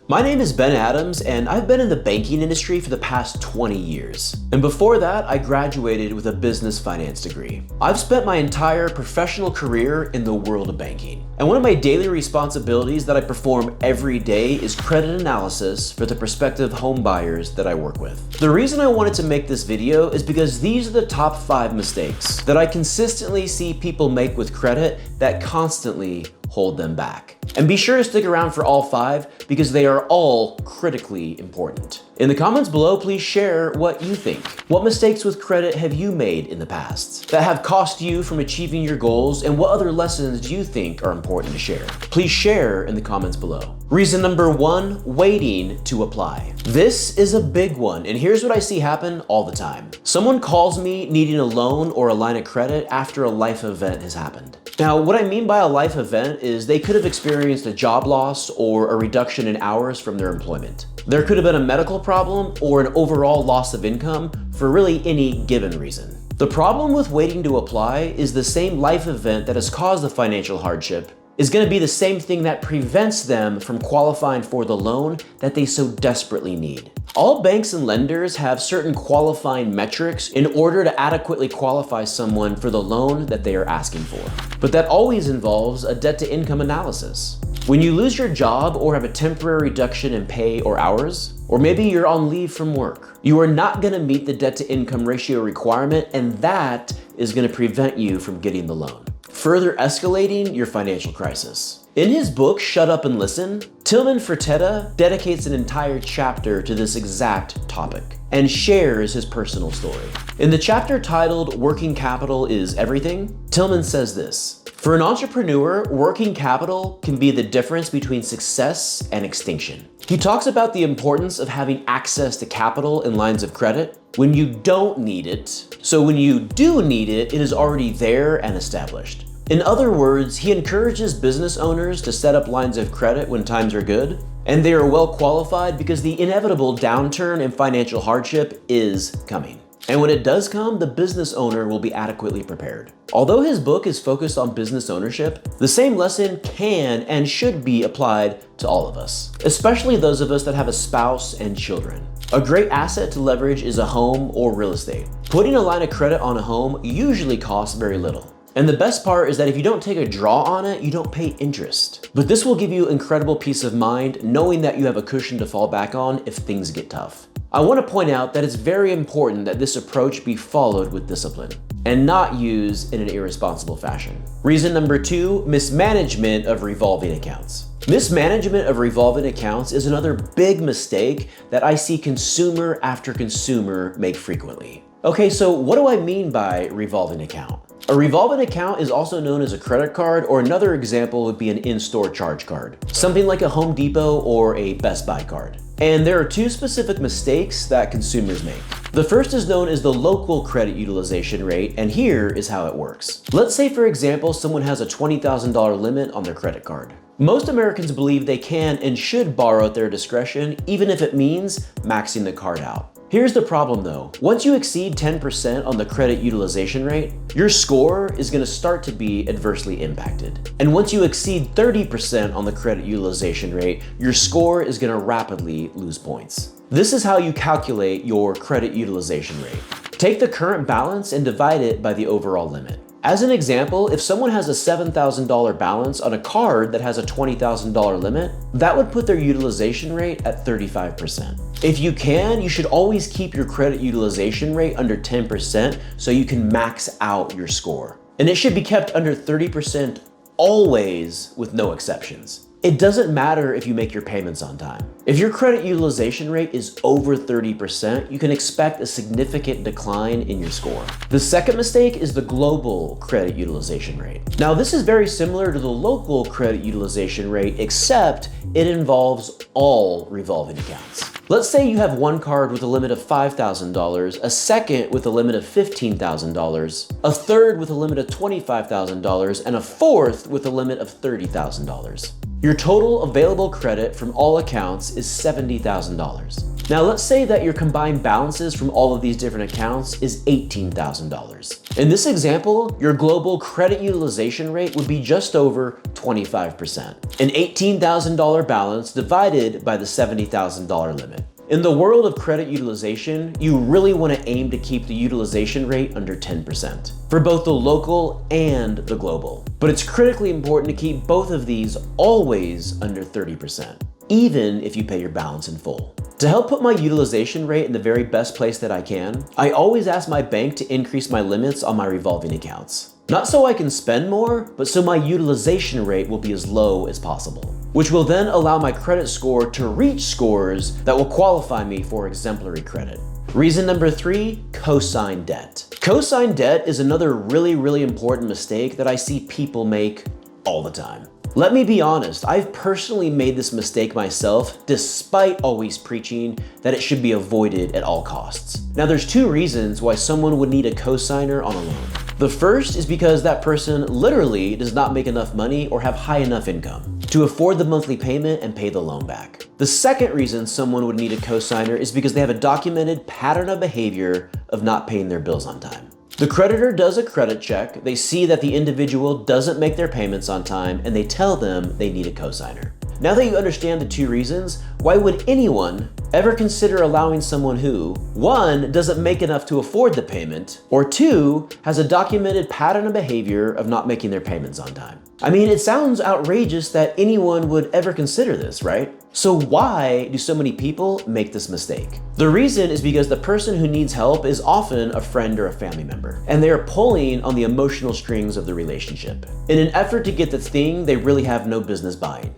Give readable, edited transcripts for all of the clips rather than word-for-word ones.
My name is Ben Adams, and I've been in the banking industry for the past 20 years. And before that, I graduated with a business finance degree. I've spent my entire professional career in the world of banking. And one of my daily responsibilities that I perform every day is credit analysis for the prospective home buyers that I work with. The reason I wanted to make this video is because these are the top 5 mistakes that I consistently see people make with credit that constantly hold them back. And be sure to stick around for all 5 because they are all critically important. In the comments below, please share what you think. What mistakes with credit have you made in the past that have cost you from achieving your goals, and what other lessons do you think are important to share? Please share in the comments below. Reason number 1, waiting to apply. This is a big one, and here's what I see happen all the time. Someone calls me needing a loan or a line of credit after a life event has happened. Now, what I mean by a life event is they could have experienced a job loss or a reduction in hours from their employment. There could have been a medical problem or an overall loss of income for really any given reason. The problem with waiting to apply is the same life event that has caused the financial hardship is going to be the same thing that prevents them from qualifying for the loan that they so desperately need. All banks and lenders have certain qualifying metrics in order to adequately qualify someone for the loan that they are asking for. But that always involves a debt-to-income analysis. When you lose your job or have a temporary reduction in pay or hours, or maybe you're on leave from work, you are not going to meet the debt-to-income ratio requirement, and that is going to prevent you from getting the loan, further escalating your financial crisis. In his book, Shut Up and Listen, Tilman Fertitta dedicates an entire chapter to this exact topic and shares his personal story. In the chapter titled Working Capital is Everything, Tilman says this: for an entrepreneur, working capital can be the difference between success and extinction. He talks about the importance of having access to capital in lines of credit when you don't need it, so when you do need it, it is already there and established. In other words, he encourages business owners to set up lines of credit when times are good, and they are well qualified because the inevitable downturn in financial hardship is coming. And when it does come, the business owner will be adequately prepared. Although his book is focused on business ownership, the same lesson can and should be applied to all of us, especially those of us that have a spouse and children. A great asset to leverage is a home or real estate. Putting a line of credit on a home usually costs very little. And the best part is that if you don't take a draw on it, you don't pay interest. But this will give you incredible peace of mind knowing that you have a cushion to fall back on if things get tough. I want to point out that it's very important that this approach be followed with discipline and not used in an irresponsible fashion. Reason number 2, mismanagement of revolving accounts. Mismanagement of revolving accounts is another big mistake that I see consumer after consumer make frequently. Okay, so what do I mean by revolving account? A revolving account is also known as a credit card, or another example would be an in-store charge card, something like a Home Depot or a Best Buy card. And there are 2 specific mistakes that consumers make. The first is known as the local credit utilization rate, and here is how it works. Let's say, for example, someone has a $20,000 limit on their credit card. Most Americans believe they can and should borrow at their discretion, even if it means maxing the card out. Here's the problem though. Once you exceed 10% on the credit utilization rate, your score is going to start to be adversely impacted. And once you exceed 30% on the credit utilization rate, your score is going to rapidly lose points. This is how you calculate your credit utilization rate. Take the current balance and divide it by the overall limit. As an example, if someone has a $7,000 balance on a card that has a $20,000 limit, that would put their utilization rate at 35%. If you can, you should always keep your credit utilization rate under 10% so you can max out your score. And it should be kept under 30% always, with no exceptions. It doesn't matter if you make your payments on time. If your credit utilization rate is over 30%, you can expect a significant decline in your score. The second mistake is the global credit utilization rate. Now, this is very similar to the local credit utilization rate, except it involves all revolving accounts. Let's say you have one card with a limit of $5,000, a second with a limit of $15,000, a third with a limit of $25,000, and a fourth with a limit of $30,000. Your total available credit from all accounts is $70,000. Now let's say that your combined balances from all of these different accounts is $18,000. In this example, your global credit utilization rate would be just over 25%. An $18,000 balance divided by the $70,000 limit. In the world of credit utilization, you really want to aim to keep the utilization rate under 10% for both the local and the global. But it's critically important to keep both of these always under 30%, even if you pay your balance in full. To help put my utilization rate in the very best place that I can, I always ask my bank to increase my limits on my revolving accounts. Not so I can spend more, but so my utilization rate will be as low as possible, which will then allow my credit score to reach scores that will qualify me for exemplary credit. Reason number 3, cosign debt. Cosign debt is another really important mistake that I see people make all the time. Let me be honest, I've personally made this mistake myself despite always preaching that it should be avoided at all costs. Now there's 2 reasons why someone would need a cosigner on a loan. The first is because that person literally does not make enough money or have high enough income to afford the monthly payment and pay the loan back. The second reason someone would need a cosigner is because they have a documented pattern of behavior of not paying their bills on time. The creditor does a credit check, they see that the individual doesn't make their payments on time, and they tell them they need a cosigner. Now that you understand the 2 reasons, why would anyone ever consider allowing someone who, 1, doesn't make enough to afford the payment, or 2, has a documented pattern of behavior of not making their payments on time? I mean, it sounds outrageous that anyone would ever consider this, right? So why do so many people make this mistake? The reason is because the person who needs help is often a friend or a family member, and they are pulling on the emotional strings of the relationship in an effort to get the thing they really have no business buying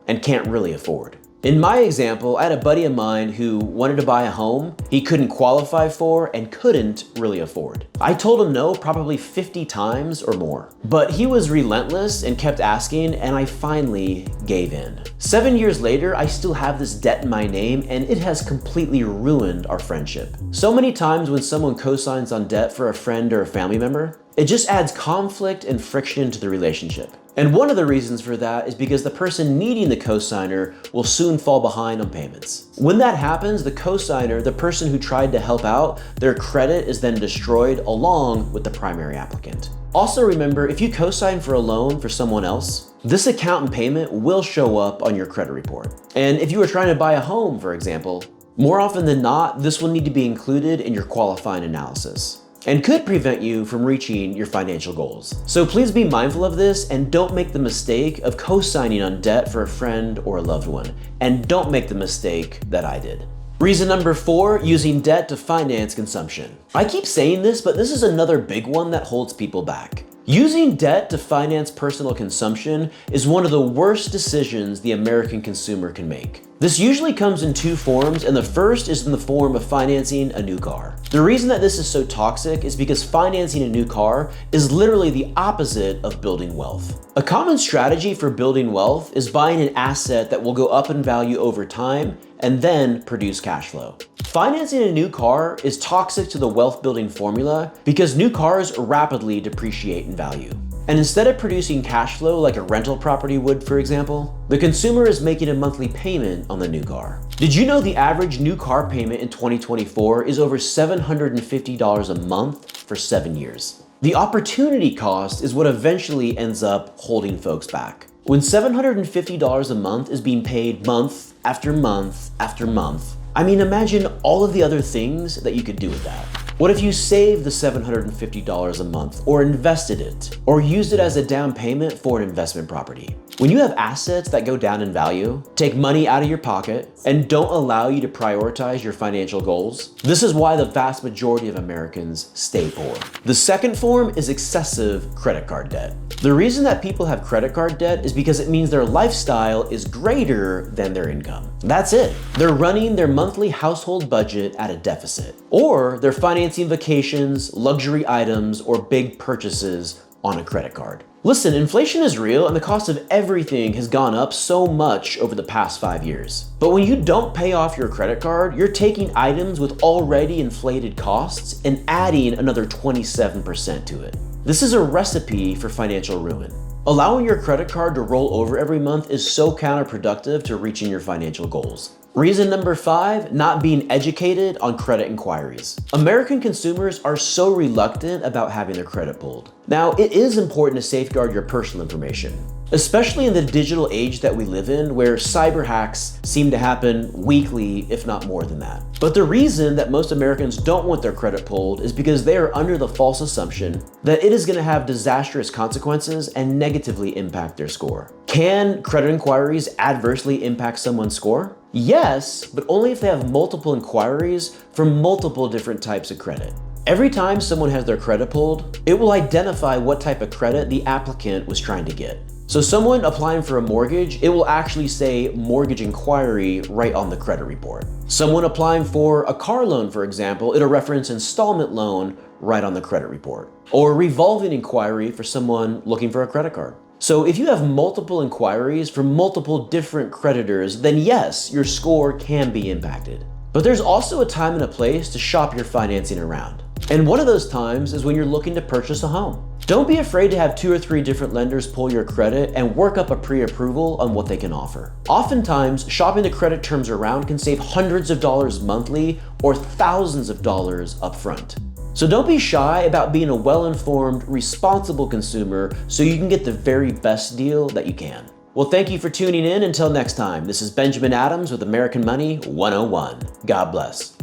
and can't really afford. In my example, I had a buddy of mine who wanted to buy a home he couldn't qualify for and couldn't really afford. I told him no probably 50 times or more, but he was relentless and kept asking, and I finally gave in. 7 years later, I still have this debt in my name, and it has completely ruined our friendship. So many times when someone cosigns on debt for a friend or a family member, it just adds conflict and friction to the relationship. And one of the reasons for that is because the person needing the cosigner will soon fall behind on payments. When that happens, the cosigner, the person who tried to help out, their credit is then destroyed along with the primary applicant. Also remember, if you cosign for a loan for someone else, this account and payment will show up on your credit report. And if you are trying to buy a home, for example, more often than not, this will need to be included in your qualifying analysis and could prevent you from reaching your financial goals. So please be mindful of this and don't make the mistake of co-signing on debt for a friend or a loved one. And don't make the mistake that I did. Reason number 4, using debt to finance consumption. I keep saying this, but this is another big one that holds people back. Using debt to finance personal consumption is one of the worst decisions the American consumer can make. This usually comes in 2 forms, and the first is in the form of financing a new car. The reason that this is so toxic is because financing a new car is literally the opposite of building wealth. A common strategy for building wealth is buying an asset that will go up in value over time and then produce cash flow. Financing a new car is toxic to the wealth building formula because new cars rapidly depreciate in value. And instead of producing cash flow like a rental property would, for example, the consumer is making a monthly payment on the new car. Did you know the average new car payment in 2024 is over $750 a month for 7 years? The opportunity cost is what eventually ends up holding folks back. When $750 a month is being paid month after month after month, I mean, imagine all of the other things that you could do with that. What if you saved the $750 a month, or invested it, or used it as a down payment for an investment property? When you have assets that go down in value, take money out of your pocket, and don't allow you to prioritize your financial goals, this is why the vast majority of Americans stay poor. The second form is excessive credit card debt. The reason that people have credit card debt is because it means their lifestyle is greater than their income. That's it. They're running their monthly household budget at a deficit, or they're financing vacations, luxury items, or big purchases on a credit card. Listen, inflation is real and the cost of everything has gone up so much over the past 5 years. But when you don't pay off your credit card, you're taking items with already inflated costs and adding another 27% to it. This is a recipe for financial ruin. Allowing your credit card to roll over every month is so counterproductive to reaching your financial goals. Reason number 5, not being educated on credit inquiries. American consumers are so reluctant about having their credit pulled. Now, it is important to safeguard your personal information, especially in the digital age that we live in, where cyber hacks seem to happen weekly, if not more than that. But the reason that most Americans don't want their credit pulled is because they are under the false assumption that it is going to have disastrous consequences and negatively impact their score. Can credit inquiries adversely impact someone's score? Yes, but only if they have multiple inquiries for multiple different types of credit. Every time someone has their credit pulled, it will identify what type of credit the applicant was trying to get. So someone applying for a mortgage, it will actually say mortgage inquiry right on the credit report. Someone applying for a car loan, for example, it'll reference installment loan right on the credit report. Or revolving inquiry for someone looking for a credit card. So if you have multiple inquiries from multiple different creditors, then yes, your score can be impacted. But there's also a time and a place to shop your financing around. And one of those times is when you're looking to purchase a home. Don't be afraid to have 2 or 3 different lenders pull your credit and work up a pre-approval on what they can offer. Oftentimes, shopping the credit terms around can save hundreds of dollars monthly or thousands of dollars upfront. So don't be shy about being a well-informed, responsible consumer so you can get the very best deal that you can. Well, thank you for tuning in. Until next time, this is Benjamin Adams with American Money 101. God bless.